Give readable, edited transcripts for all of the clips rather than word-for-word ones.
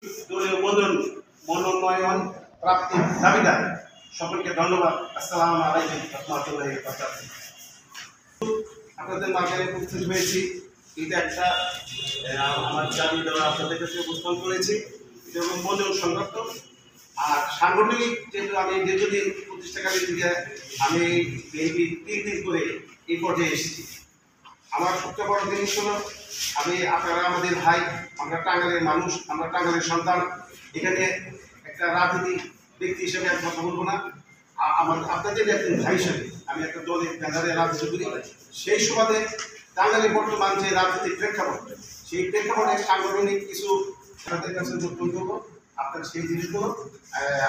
দলীয় মনোনয়ন প্রাপ্তির দাবিদার সকলকে ধন্যবাদ। আসসালামু আলাইকুম রহমতুল্লাহি ওয়া বারাকাতুহু। আপনাদের মাঝে উপস্থিত হয়েছি। এটা একটা আমার দাবি দেওয়া আপনাদের কাছে উপস্থাপন করেছি। এটা হলো মনোনয়ন সংক্রান্ত। আর সাংগঠনিক যেহেতু আমি দীর্ঘদিন প্রতিষ্ঠাকালীন থেকে আমি বিএনপি 3 দিন করে এই পর্যায়ে এসেছি। আমার সবচেয়ে বড় জিনিস হলো আপনারা আমাদের ভাই, আমরা টাঙ্গাইলের মানুষ, আমরা টাঙ্গাইলের সন্তান। এখানে একটা রাজনীতি ব্যক্তি হিসেবে আমি কথা বলবো না, আপনাদের একজন ভাই হিসেবে আমি একটা দলের ব্যানারে রাজনীতি করি। সেই সুবাদে টাঙ্গাইলের বর্তমান যে রাজনৈতিক প্রেক্ষাপট, সেই প্রেক্ষাপটে সাংগঠনিক কিছু আপনাদের কাছে বক্তব্য করবো। আপনার সেই জিনিসগুলো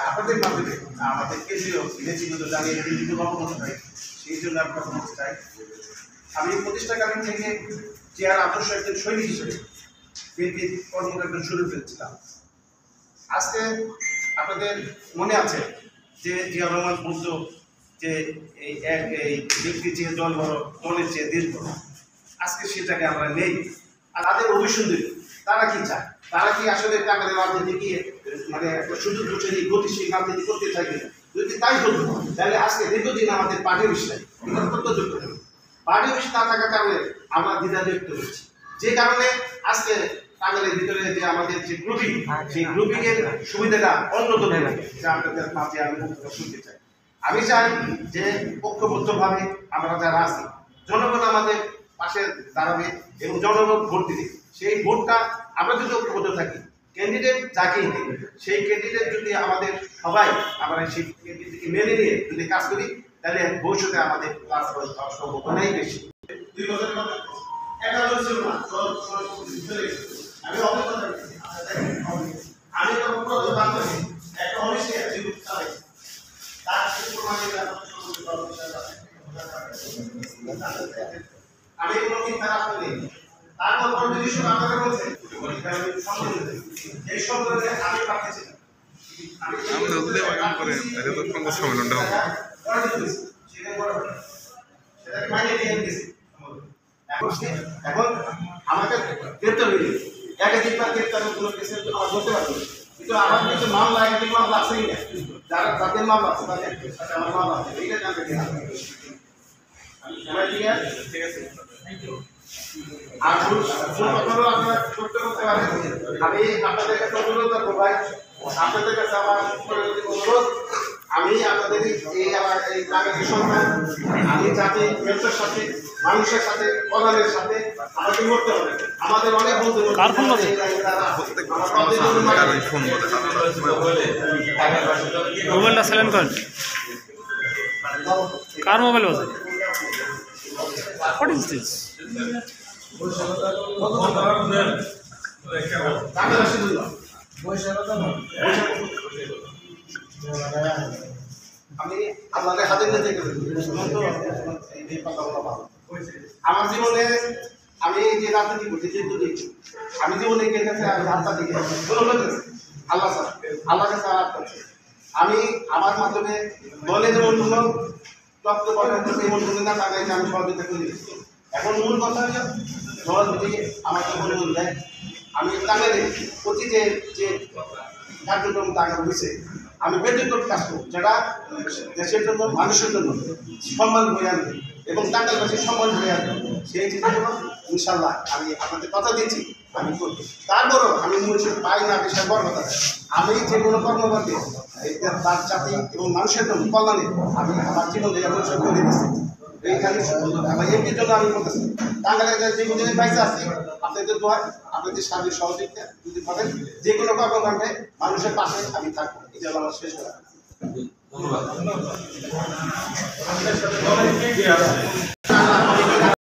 আপনাদের মাধ্যমে আমাদের কেন্দ্রীয় নেতৃবৃন্দ জানিয়ে কিন্তু অবগত হয়, সেই জন্য আমি কথা বলতে চাই। আমি প্রতিষ্ঠাকালীন থেকে চেয়ার আদর্শ একজন সৈনিক হিসেবে বিএনপির কর্মকাণ্ড শুরু করেছিলাম। আজকে আপনাদের মনে আছে যে জিয়াউর রহমান বলতো যে এই ব্যক্তির চেয়ে দল বড়, দলের চেয়ে দেশ বড়। আজকে সে জায়গায় আমরা নেই। আর তাদের অভিসন্ধি তারা কি চায়? তারা কি আসলে টাঙ্গাইলের রাজনীতি গিয়ে মানে একটা সুযোগ গতিশীল রাজনীতি করতে চাই কিনা? যদি তাই হতো তাহলে আজকে দীর্ঘদিন আমাদের পার্টি অফিস নাই, এটা প্রত্যযুক্ত হবে। পার্টি অফিস না থাকার কারণে আমরা দ্বিধা ব্যক্ত করছি, যে কারণে আজকে টাঙ্গাইলের ভিতরে যে আমাদের যে গ্রুপিং, সেই গ্রুপিং এর সুবিধাটা অন্যতম যা আপনাদের মাঝে আমি শুনতে চাই। আমি চাই যে ঐক্যবদ্ধভাবে আমরা যারা আছি, জনগণ আমাদের পাশে দাঁড়াবে এবং জনগণ ভোট দিবে। সেই ভোটটা আমরা যদি ঐক্যবদ্ধ থাকি, ক্যান্ডিডেট যাকেই দিই, সেই ক্যান্ডিডেট যদি আমাদের সবাই আমরা সেই ক্যান্ডিডেটকে মেনে নিয়ে যদি কাজ করি, তাহলে ভবিষ্যতে আমাদের ক্লাস হওয়ার সম্ভাবনাই বেশি। 2 বছরের কথা একাদশ ছিল না, আমি অবস্থা আমি যখন প্রথম বাংলাদেশে একটা অফিসে জীবিত চালাই, তার আমি কোনো চিন্তা রাখতে নেই। তারপর পরবর্তী আপনাদের বলছে এই সম্পর্কে আমি পাঠিয়েছি, আমি এখন আমাকে গ্রেপ্তার হয়ে একাধিকবার গ্রেপ্তার কোনো কেসে আমার বলতে পারবো, কিন্তু আমার কিছু মামলা একাধিক মামলা আছেই না, যারা যাদের মামলা আছে তাদের সাথে আমার মামলা আছে, এইটা জানতে ঠিক আছে। আর আপনারা করতে পারেন। আমি আপনাদের কাছে অনুরোধ করবো ভাই, আপনাদের কাছে আমার অনুরোধ, আমি আপনাদের এই টাঙ্গাইলের সন্তান, আমি জাতি মেন্টর সাথে, মানুষের সাথে, প্রধানের সাথে আমাকে করতে হবে। আমাদের অনেক বন্ধু মোবাইলটা সাইলেন্ট করেন। কার মোবাইল বাজে? What is this? আমি আপনাদের হাতে নিতে আমার জীবনে আমি যে রাজনীতি করছি, আমি জীবনে গেছে রাস্তা দিকে আল্লাহ স্যার, আল্লাহ কাছে আমি আমার মাধ্যমে দলে যেমন রক্ত সেই মনে না টাকায় আমি সহযোগিতা করি। এখন মূল কথা হচ্ছে দল যদি আমাকে অনুমোদন দেয়, আমি টাকায় প্রতি যে কার্যক্রম টাকা হয়েছে আমি ব্যক্তিগত কাজ করব, যেটা দেশের জন্য, মানুষের জন্য সম্মান হয়ে আনবে এবং টাঙ্গাইলবাসীর সম্মান হয়ে আনবে। সেই জিনিসগুলো ইনশাল্লাহ আমি আপনাদের কথা দিচ্ছি আমি করব। তারপরও আমি মনুষ্যের পাই না, বিষয় বড় কথা, আমি যে কোনো কর্মকাণ্ডে তার জাতি এবং মানুষের জন্য কল্যাণে আমি আমার জীবন মনুষ্য করে দিচ্ছি। এইখানে এমনির জন্য আমি বলতেছি, টাঙ্গাইলের যে কোনো পাইসে আছে, আপনাদের দোয়া, আপনাদের সার্বিক সহযোগিতা যদি করেন, যে কোনো কর্মকাণ্ডে মানুষের পাশে আমি থাকবো। এটা আমার শেষ করা। ধন্যবাদ।